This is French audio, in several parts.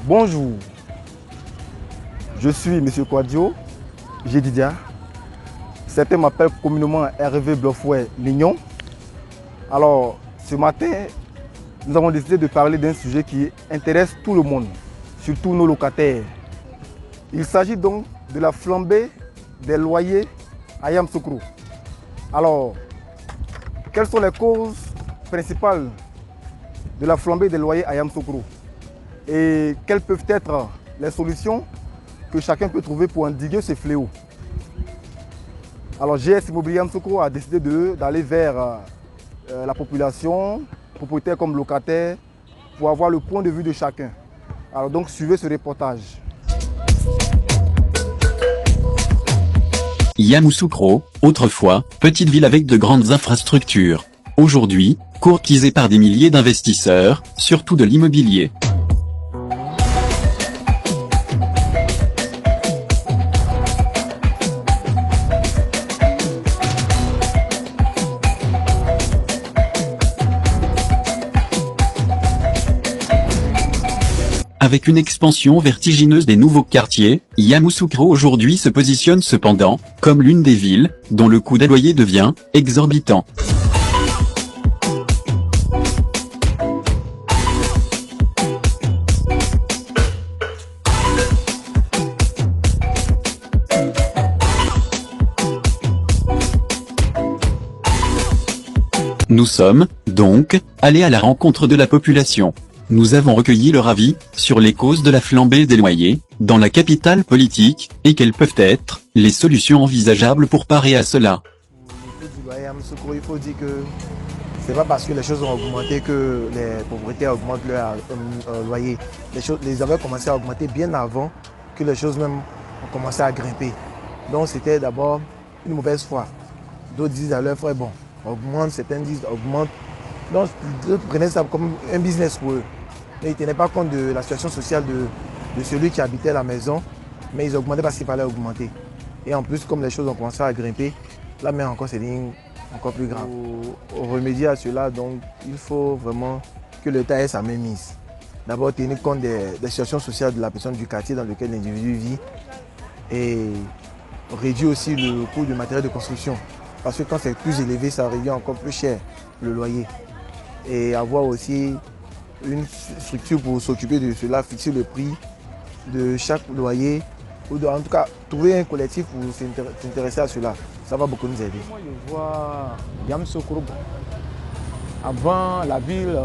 Bonjour, je suis M. Kouadio, Didia. Certains m'appellent communément Hervé Bluffouet Lignon. Alors, ce matin, nous avons décidé de parler d'un sujet qui intéresse tout le monde, surtout nos locataires. Il s'agit donc de la flambée des loyers à Yamoussoukro. Alors, quelles sont les causes principales de la flambée des loyers à Yamoussoukro? Et quelles peuvent être les solutions que chacun peut trouver pour endiguer ce fléau? Alors GS Immobilier Yamoussoukro a décidé d'aller vers la population, propriétaires comme locataires, pour avoir le point de vue de chacun. Alors donc suivez ce reportage. Yamoussoukro, autrefois, petite ville avec de grandes infrastructures. Aujourd'hui, courtisée par des milliers d'investisseurs, surtout de l'immobilier. Avec une expansion vertigineuse des nouveaux quartiers, Yamoussoukro aujourd'hui se positionne cependant comme l'une des villes dont le coût des loyers devient exorbitant. Nous sommes, donc, allés à la rencontre de la population. Nous avons recueilli leur avis sur les causes de la flambée des loyers dans la capitale politique et quelles peuvent être les solutions envisageables pour parer à cela. Il faut dire que c'est pas parce que les choses ont augmenté que les propriétaires augmentent leur loyer. Les avaient commencé à augmenter bien avant que les choses même ont commencé à grimper. Donc c'était d'abord une mauvaise foi. D'autres disent à leur frère, bon, augmente, certains disent augmente. Donc d'autres prenaient ça comme un business pour eux. Mais ils ne tenaient pas compte de la situation sociale de celui qui habitait la maison, mais ils augmentaient parce qu'il fallait augmenter. Et en plus, comme les choses ont commencé à grimper, là mais encore c'est encore plus grave. Pour remédier à cela, donc, il faut vraiment que l'État ait sa mainmise. D'abord tenir compte des situations sociales de la personne du quartier dans lequel l'individu vit et réduire aussi le coût du matériel de construction. Parce que quand c'est plus élevé, ça revient encore plus cher le loyer. Et avoir aussi une structure pour s'occuper de cela, fixer le prix de chaque loyer, ou en tout cas trouver un collectif pour s'intéresser à cela. Ça va beaucoup nous aider. Moi je vois Yamoussoukro. Avant la ville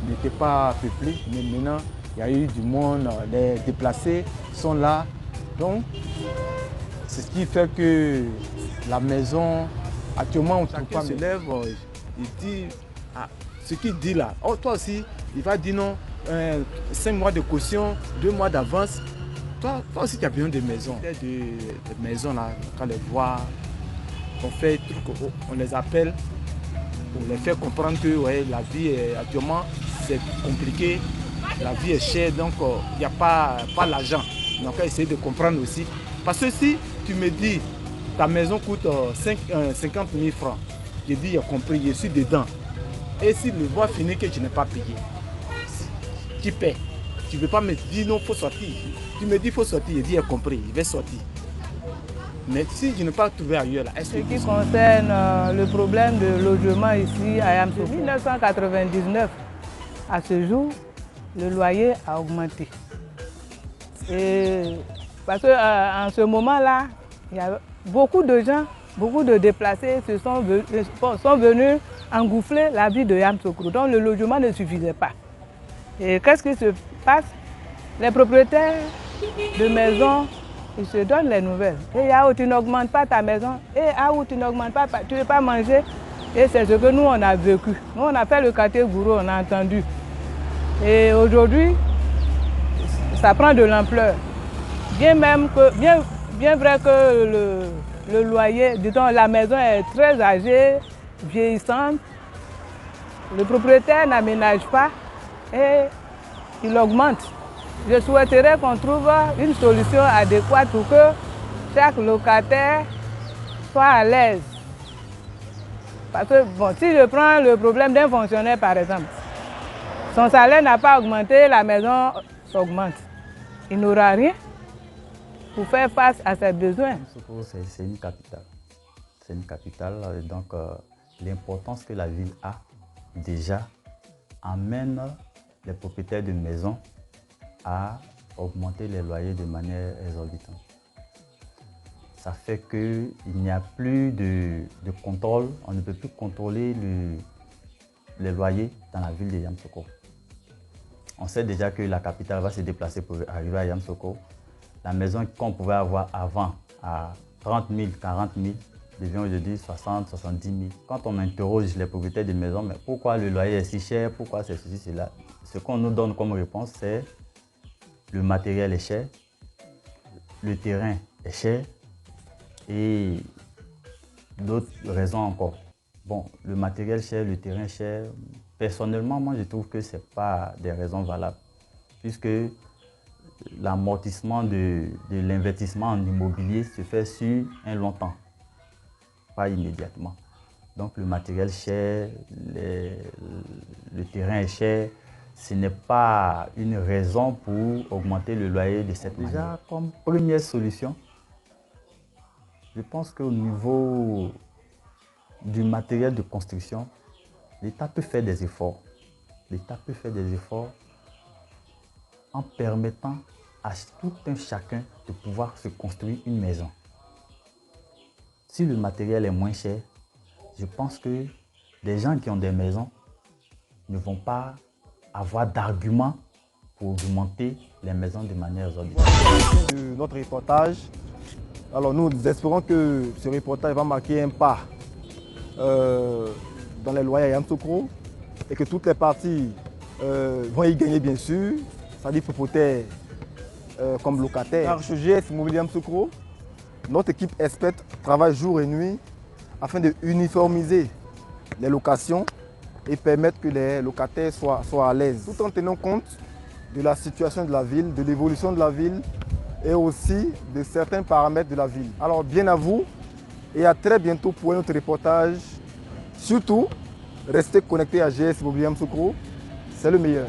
n'était pas peuplée, mais maintenant il y a eu du monde, les déplacés sont là. Donc c'est ce qui fait que la maison, actuellement on ne trouve pas. Se lève, il dit, ce qu'il dit là, oh, toi aussi, il va dire non, 5 mois de caution, 2 mois d'avance. Toi aussi tu as besoin de maisons. Des maisons là, quand les voit, on fait des trucs, on les appelle pour les faire comprendre que ouais, la vie actuellement c'est compliqué, la vie est chère, donc il n'y a pas l'argent. Donc on va essayer de comprendre aussi. Parce que si tu me dis ta maison coûte 50 000 francs, je dis il a compris, je suis dedans. Et si le mois finit que tu n'es pas payé, tu paies. Tu ne veux pas me dire non, il faut sortir. Tu me dis il faut sortir, je dis il a compris, il va sortir. Mais si je n'ai pas trouvé ailleurs, là, est-ce que... Ce qui concerne le problème de logement ici à Yamoussoukro, de 1999 à ce jour, le loyer a augmenté. Et parce qu'en ce moment-là, il y a beaucoup de gens, beaucoup de déplacés sont venus engouffler la ville de Yamoussoukro. Donc le logement ne suffisait pas. Et qu'est-ce qui se passe? Les propriétaires de maisons, ils se donnent les nouvelles. Et là où tu n'augmentes pas ta maison, et là où tu n'augmentes pas, tu ne veux pas manger. Et c'est ce que nous, on a vécu. Nous, on a fait le quartier Gourou, on a entendu. Et aujourd'hui, ça prend de l'ampleur. Bien vrai que le loyer, disons, la maison est très âgée, vieillissante. Le propriétaire n'aménage pas et il augmente. Je souhaiterais qu'on trouve une solution adéquate pour que chaque locataire soit à l'aise. Parce que bon, si je prends le problème d'un fonctionnaire par exemple, son salaire n'a pas augmenté, la maison s'augmente, il n'aura rien pour faire face à ses besoins. Yamoussoukro, c'est une capitale. C'est une capitale, donc l'importance que la ville a déjà amène les propriétaires de maisons à augmenter les loyers de manière exorbitante. Ça fait qu'il n'y a plus de contrôle, on ne peut plus contrôler les loyers dans la ville de Yamoussoukro. On sait déjà que la capitale va se déplacer pour arriver à Yamoussoukro. La maison qu'on pouvait avoir avant à 30 000, 40 000 devient aujourd'hui 60, 70 000. Quand on interroge les propriétaires de maisons, mais pourquoi le loyer est si cher, pourquoi c'est ceci, cela, ce qu'on nous donne comme réponse, c'est le matériel est cher, le terrain est cher et d'autres raisons encore. Bon, le matériel cher, le terrain cher, personnellement, moi je trouve que ce n'est pas des raisons valables puisque l'amortissement de l'investissement en immobilier se fait sur un long temps, pas immédiatement. Donc le matériel cher, le terrain est cher, ce n'est pas une raison pour augmenter le loyer de cette manière. Déjà, comme première solution, je pense qu'au niveau du matériel de construction, l'État peut faire des efforts. L'État peut faire des efforts en permettant à tout un chacun de pouvoir se construire une maison. Si le matériel est moins cher, je pense que les gens qui ont des maisons ne vont pas avoir d'arguments pour augmenter les maisons de manière exorbitante. De notre reportage, alors nous espérons que ce reportage va marquer un pas dans les loyers à Yamoussoukro et que toutes les parties vont y gagner bien sûr, c'est-à-dire propriétaires comme locataires. Car chez GS Immobilier Yamoussoukro, notre équipe experte travaille jour et nuit afin de uniformiser les locations et permettre que les locataires soient à l'aise, tout en tenant compte de la situation de la ville, de l'évolution de la ville et aussi de certains paramètres de la ville. Alors bien à vous et à très bientôt pour un autre reportage. Surtout, restez connectés à GS Immobilier Yamoussoukro, c'est le meilleur.